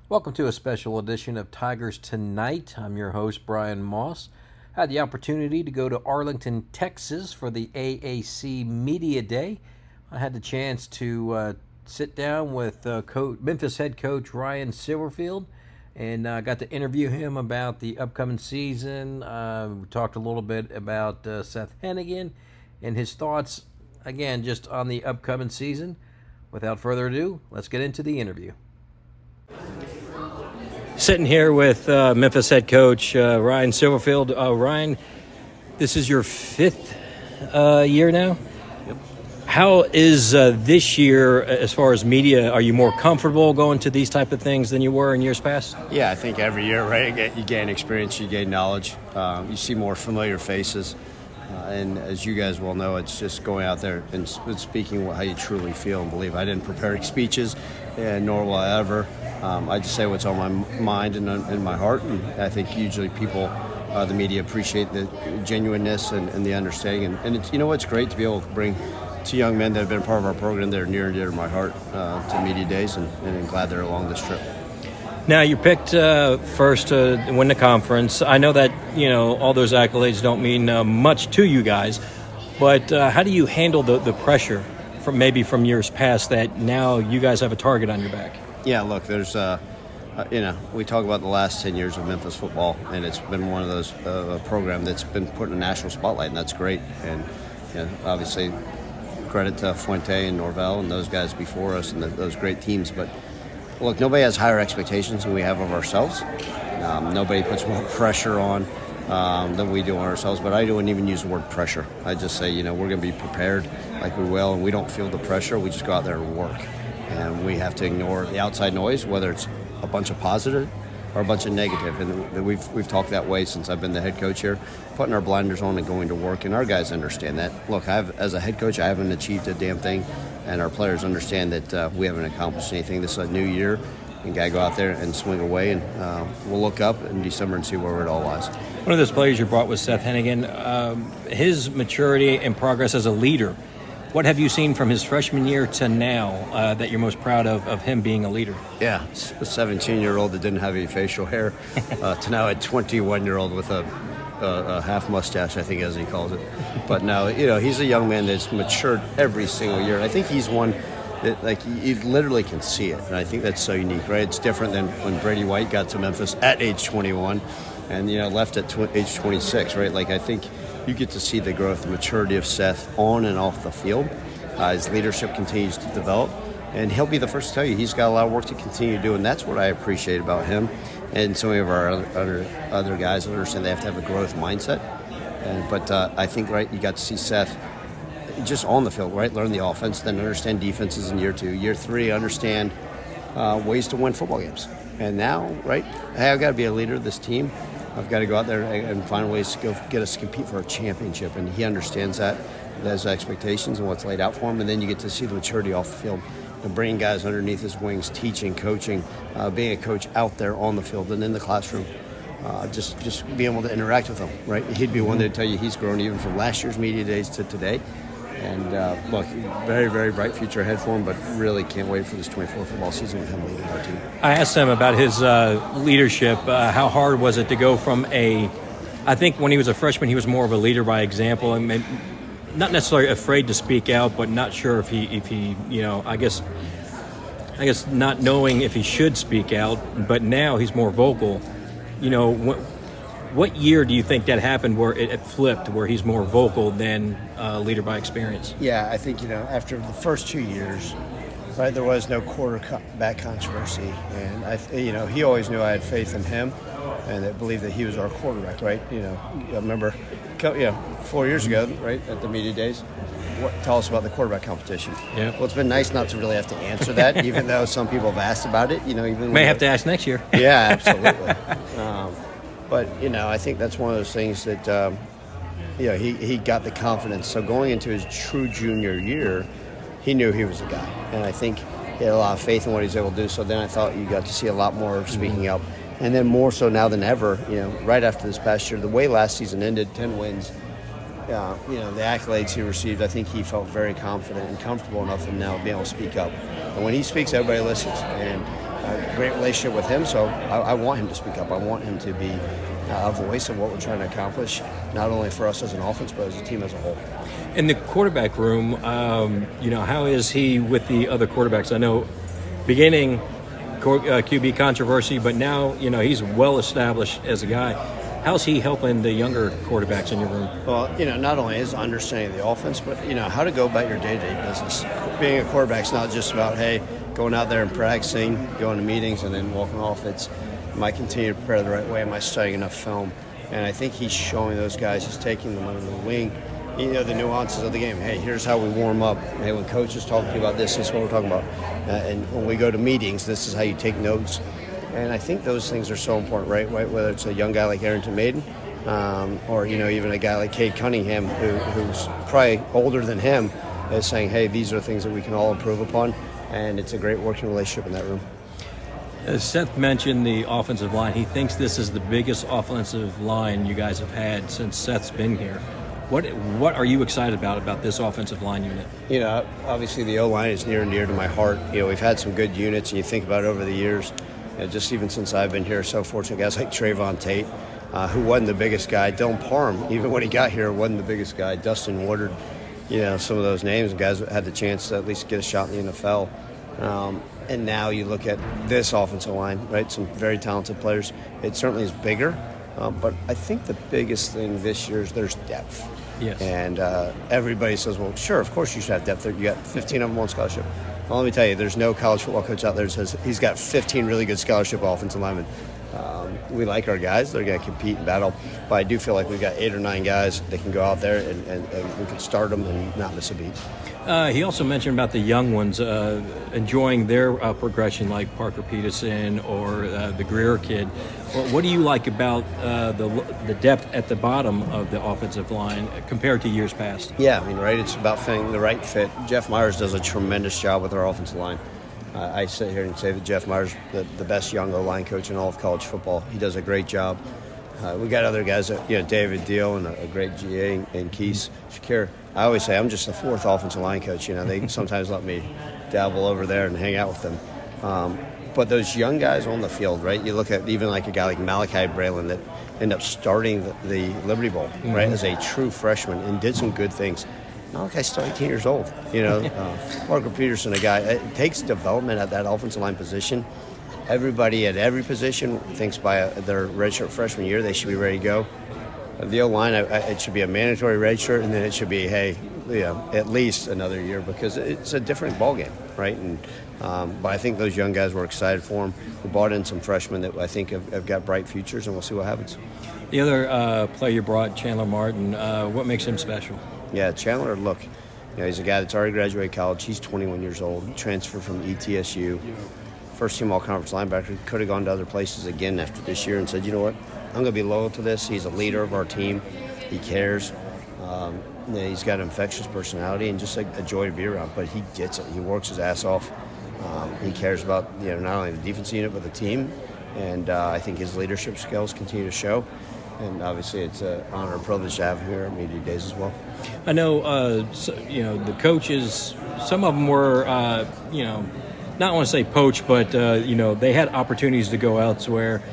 Welcome to a special edition of Tigers Tonight. I'm your host, Bryan Moss. I had the opportunity to go to Arlington, Texas for the AAC Media Day. I had the chance to sit down with Memphis head coach Ryan Silverfield and got to interview him about the upcoming season. We talked a little bit about Seth Henigan and his thoughts, again, just on the upcoming season. Without further ado, let's get into the interview. Sitting here with Memphis head coach Ryan Silverfield. Ryan, this is your fifth year now? Yep. How is this year, as far as media, are you more comfortable going to these type of things than you were in years past? Yeah, I think every year, right, you gain experience, you gain knowledge, you see more familiar faces. And as you guys well know, it's just going out there and speaking how you truly feel and believe. I didn't prepare speeches, and nor will I ever. I just say what's on my mind and in my heart. And I think usually people, the media, appreciate the genuineness and the understanding. And it's, it's great to be able to bring two young men that have been part of our program that are near and dear to my heart to media days, and I'm glad they're along this trip. Now, you picked first to win the conference. I know that, all those accolades don't mean much to you guys, but how do you handle the pressure from years past that now you guys have a target on your back? Yeah, look, there's, we talk about the last 10 years of Memphis football, and it's been one of those program that's been put in a national spotlight, and that's great. And obviously, credit to Fuente and Norvell and those guys before us and those great teams. But look, nobody has higher expectations than we have of ourselves. Nobody puts more pressure on than we do on ourselves. But I wouldn't even use the word pressure. I just say, we're going to be prepared like we will, and we don't feel the pressure. We just go out there and work. And we have to ignore the outside noise, whether it's a bunch of positive or a bunch of negative. And we've talked that way since I've been the head coach here, putting our blinders on and going to work. And our guys understand that. Look, as a head coach, I haven't achieved a damn thing. And our players understand that we haven't accomplished anything. This is a new year. You got to go out there and swing away. And we'll look up in December and see where it all lies. One of those players you brought was Seth Henigan. His maturity and progress as a leader. What have you seen from his freshman year to now that you're most proud of him being a leader? Yeah, a 17-year-old that didn't have any facial hair to now a 21-year-old with a half mustache, I think, as he calls it. But now, he's a young man that's matured every single year. And I think he's one that, you literally can see it. And I think that's so unique, right? It's different than when Brady White got to Memphis at age 21 and, left at age 26, right? I think you get to see the growth and maturity of Seth on and off the field. His leadership continues to develop, and he'll be the first to tell you he's got a lot of work to continue to do, and that's what I appreciate about him. And so many of our other guys understand they have to have a growth mindset. But I think, right, you got to see Seth just on the field, right, learn the offense, then understand defenses in year 2. Year 3, understand ways to win football games. And now, right, hey, I've got to be a leader of this team. I've got to go out there and find ways to go get us to compete for a championship. And he understands that, those expectations and what's laid out for him. And then you get to see the maturity off the field and bringing guys underneath his wings, teaching, coaching, being a coach out there on the field and in the classroom. Just being able to interact with them, right? He'd be one that would tell you he's grown even from last year's media days to today. And look, very, very bright future ahead for him, but really can't wait for this 24 football season with him leading our team. I asked him about his leadership. How hard was it to go from I think when he was a freshman, he was more of a leader by example, and not necessarily afraid to speak out, but not sure if he I guess not knowing if he should speak out. But now he's more vocal. What year do you think that happened where it flipped, where he's more vocal than leader by experience? Yeah, I think, after the first 2 years, right, there was no quarterback controversy. And, he always knew I had faith in him and I believed that he was our quarterback, right? I remember 4 years ago, right, at the media days, tell us about the quarterback competition. Yeah. Well, it's been nice not to really have to answer that, even though some people have asked about it. May have to ask next year. Yeah, absolutely. But, I think that's one of those things that, he got the confidence. So going into his true junior year, he knew he was a guy. And I think he had a lot of faith in what he's able to do. So then I thought you got to see a lot more of speaking up. And then more so now than ever, right after this past year, the way last season ended, 10 wins, the accolades he received, I think he felt very confident and comfortable enough in now being able to speak up. And when he speaks, everybody listens. And a great relationship with him, so I want him to speak up. I want him to be a voice of what we're trying to accomplish, not only for us as an offense, but as a team as a whole. In the quarterback room, how is he with the other quarterbacks? I know beginning QB controversy, but now, he's well established as a guy. How's he helping the younger quarterbacks in your room? Well, not only his understanding of the offense, but, how to go about your day-to-day business. Being a quarterback's not just about, hey, going out there and practicing, going to meetings, and then walking off. It's, am I continuing to prepare the right way? Am I studying enough film? And I think he's showing those guys, he's taking them under the wing, the nuances of the game. Hey, here's how we warm up. Hey, when coach is talking to you about this is what we're talking about. And when we go to meetings, this is how you take notes. And I think those things are so important, right? Whether it's a young guy like Arlington Maiden, or even a guy like Cade Cunningham, who's probably older than him, is saying, hey, these are things that we can all improve upon, and it's a great working relationship in that room. Seth mentioned the offensive line. He thinks this is the biggest offensive line you guys have had since Seth's been here. What are you excited about this offensive line unit? Obviously the O-line is near and dear to my heart. We've had some good units, and you think about it over the years. Just even since I've been here, so fortunate guys like Trayvon Tate, who wasn't the biggest guy. Dylan Parham, even when he got here, wasn't the biggest guy. Dustin Woodard, some of those names, guys had the chance to at least get a shot in the NFL. And now you look at this offensive line, right? Some very talented players. It certainly is bigger, but I think the biggest thing this year is there's depth. Yes. And everybody says, well, sure, of course you should have depth. You got 15 of them on scholarship. Well, let me tell you, there's no college football coach out there that says he's got 15 really good scholarship offensive linemen. We like our guys. They're going to compete and battle. But I do feel like we've got 8 or 9 guys that can go out there and we can start them and not miss a beat. He also mentioned about the young ones enjoying their progression, like Parker Peterson or the Greer kid. What do you like about the depth at the bottom of the offensive line compared to years past? Yeah, right? It's about finding the right fit. Jeff Myers does a tremendous job with our offensive line. I sit here and say that Jeff Myers is the best young O-line coach in all of college football. He does a great job. We got other guys, David Deal and a great GA and Keith Shakir. I always say I'm just the 4th offensive line coach. They sometimes let me dabble over there and hang out with them. But those young guys on the field, right? You look at even like a guy like Malachi Braylon that ended up starting the Liberty Bowl, right, as a true freshman and did some good things. Malachi's still 18 years old. Parker Peterson, a guy, it takes development at that offensive line position. Everybody at every position thinks by their redshirt freshman year they should be ready to go. The O-line, it should be a mandatory redshirt, and then it should be, at least another year because it's a different ballgame, right? And but I think those young guys were excited for them. We brought in some freshmen that I think have got bright futures, and we'll see what happens. The other player you brought, Chandler Martin, what makes him special? Yeah, Chandler, look, he's a guy that's already graduated college. He's 21 years old, transferred from ETSU. First-team all-conference linebacker, could have gone to other places again after this year and said, you know what, I'm going to be loyal to this. He's a leader of our team. He cares. He's got an infectious personality and just a joy to be around, but he gets it. He works his ass off. He cares about not only the defense unit but the team, and I think his leadership skills continue to show. And obviously, it's an honor and privilege to have him here at Media Days as well. I know, the coaches. Some of them were, not want to say poached, but they had opportunities to go elsewhere.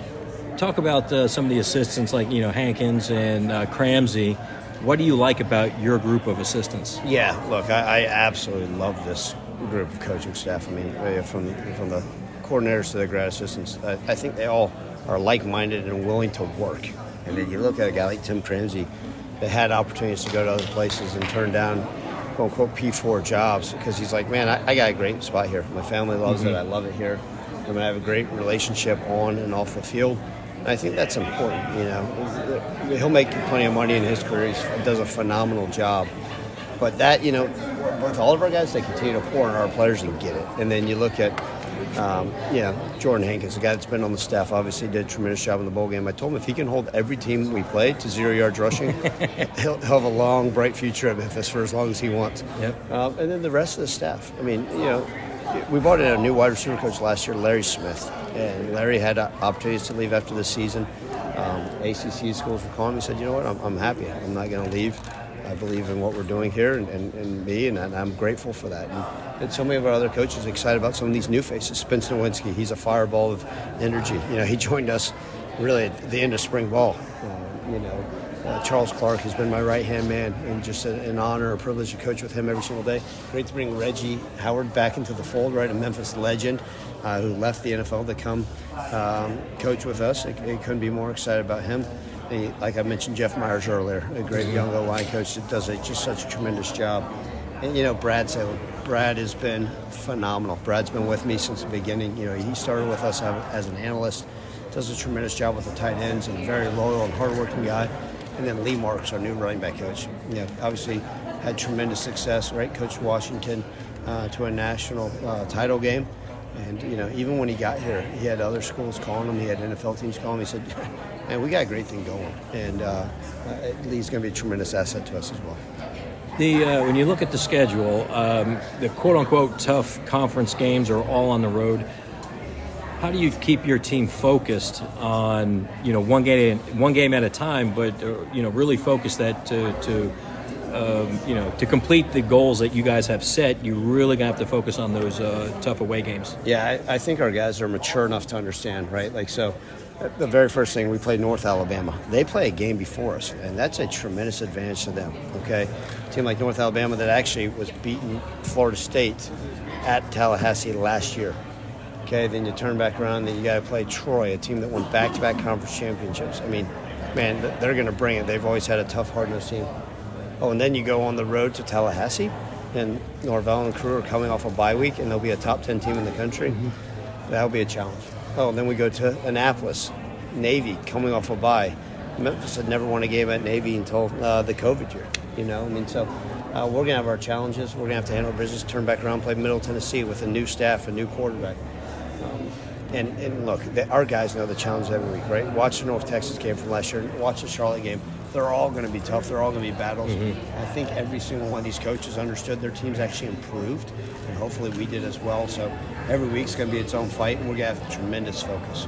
Talk about some of the assistants like Hankins and Cramsey. What do you like about your group of assistants? Yeah, look, I absolutely love this group of coaching staff. I mean, from the coordinators to the grad assistants, I think they all are like-minded and willing to work. And then you look at a guy like Tim Cramsey that had opportunities to go to other places and turn down quote-unquote P4 jobs because he's like, man, I got a great spot here. My family loves it. I love it here. I'm going to have a great relationship on and off the field. And I think that's important. He'll make plenty of money in his career. He does a phenomenal job. But that, with all of our guys, they continue to pour in our players and get it. And then you look at Jordan Hankins, the guy that's been on the staff, obviously did a tremendous job in the bowl game. I told him if he can hold every team we play to 0 yards rushing, he'll have a long, bright future at Memphis for as long as he wants. Yep. And then the rest of the staff. I mean, we brought in a new wide receiver coach last year, Larry Smith, and Larry had opportunities to leave after the season. ACC schools were calling me and said, you know what, I'm happy. I'm not going to leave. I believe in what we're doing here and me, and I'm grateful for that. And so many of our other coaches are excited about some of these new faces. Spence Nowinski, he's a fireball of energy. He joined us really at the end of spring ball. Charles Clark has been my right-hand man, and just an honor, a privilege to coach with him every single day. Great to bring Reggie Howard back into the fold, right? A Memphis legend who left the NFL to come coach with us. I couldn't be more excited about him. And like I mentioned, Jeff Myers earlier, a great young O-line coach that does just such a tremendous job. And, Brad Salem. Brad has been phenomenal. Brad's been with me since the beginning. He started with us as an analyst, does a tremendous job with the tight ends, and a very loyal and hardworking guy. And then Lee Marks, our new running back coach, obviously had tremendous success, right? Coached Washington to a national title game. And, even when he got here, he had other schools calling him. He had NFL teams calling him. He said, man, we got a great thing going. And Lee's going to be a tremendous asset to us as well. When you look at the schedule, the quote-unquote tough conference games are all on the road. How do you keep your team focused on one game at a time, but really focus that to complete the goals that you guys have set? You're really gonna have to focus on those tough away games. Yeah, I think our guys are mature enough to understand, right? The very first thing, we played North Alabama. They play a game before us, and that's a tremendous advantage to them. Okay, a team like North Alabama that actually was beating Florida State at Tallahassee last year. Okay, then you turn back around, then you got to play Troy, a team that won back-to-back conference championships. I mean, man, they're going to bring it. They've always had a tough, hard-nosed team. Oh, and then you go on the road to Tallahassee, and Norvell and crew are coming off a bye week, and they'll be a top 10 team in the country. Mm-hmm. That'll be a challenge. Oh, and then we go to Annapolis, Navy, coming off a bye. Memphis had never won a game at Navy until the COVID year, So we're going to have our challenges. We're going to have to handle business, turn back around, play Middle Tennessee with a new staff, a new quarterback. And look, our guys know the challenge every week, right? Watch the North Texas game from last year, watch the Charlotte game. They're all going to be tough. They're all going to be battles. Mm-hmm. I think every single one of these coaches understood their teams actually improved, and hopefully we did as well. So every week's going to be its own fight, and we're going to have tremendous focus.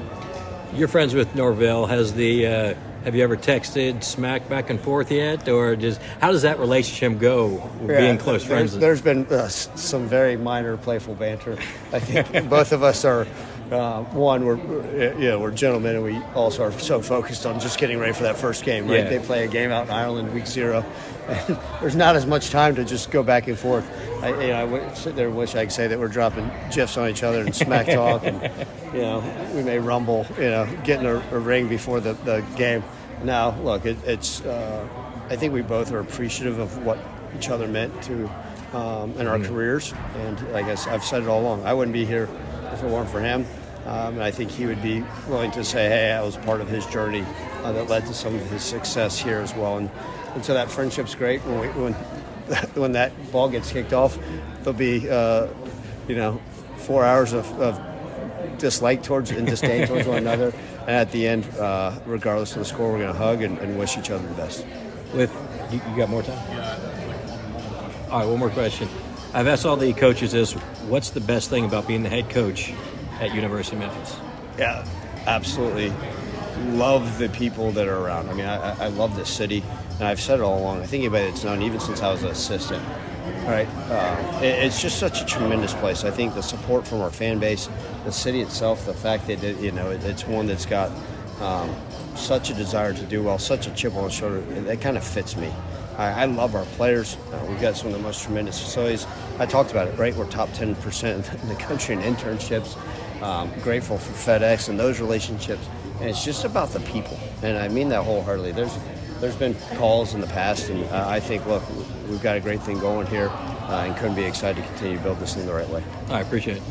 You're friends with Norvell. Have you ever texted smack back and forth yet, or how does that relationship go? Being close friends. There's been some very minor playful banter. I think both of us are. We're gentlemen, and we also are so focused on just getting ready for that first game, right? Yeah. They play a game out in Ireland, week 0. And there's not as much time to just go back and forth. I sit there and wish I could say that we're dropping gifs on each other and smack talk, and we may rumble, getting a ring before the game. Now, look, it's. I think we both are appreciative of what each other meant to in our careers, and like I've said it all along, I wouldn't be here if it weren't for him. And I think he would be willing to say, hey, I was part of his journey that led to some of his success here as well. And so that friendship's great. When that ball gets kicked off, there'll be 4 hours of dislike towards and disdain towards one another. And at the end, regardless of the score, we're going to hug and wish each other the best. You got more time? All right, one more question. I've asked all the coaches this: what's the best thing about being the head coach at University of Memphis? Yeah, absolutely. Love the people that are around. I mean, I love this city, and I've said it all along. I think anybody that's known, even since I was an assistant, right? It's just such a tremendous place. I think the support from our fan base, the city itself, the fact that it's one that's got such a desire to do well, such a chip on the shoulder, it kind of fits me. I love our players. We've got some of the most tremendous facilities. I talked about it, right? We're top 10% in the country in internships. Grateful for FedEx and those relationships. And it's just about the people. And I mean that wholeheartedly. There's been calls in the past, and I think, look, we've got a great thing going here and couldn't be excited to continue to build this thing the right way. I appreciate it.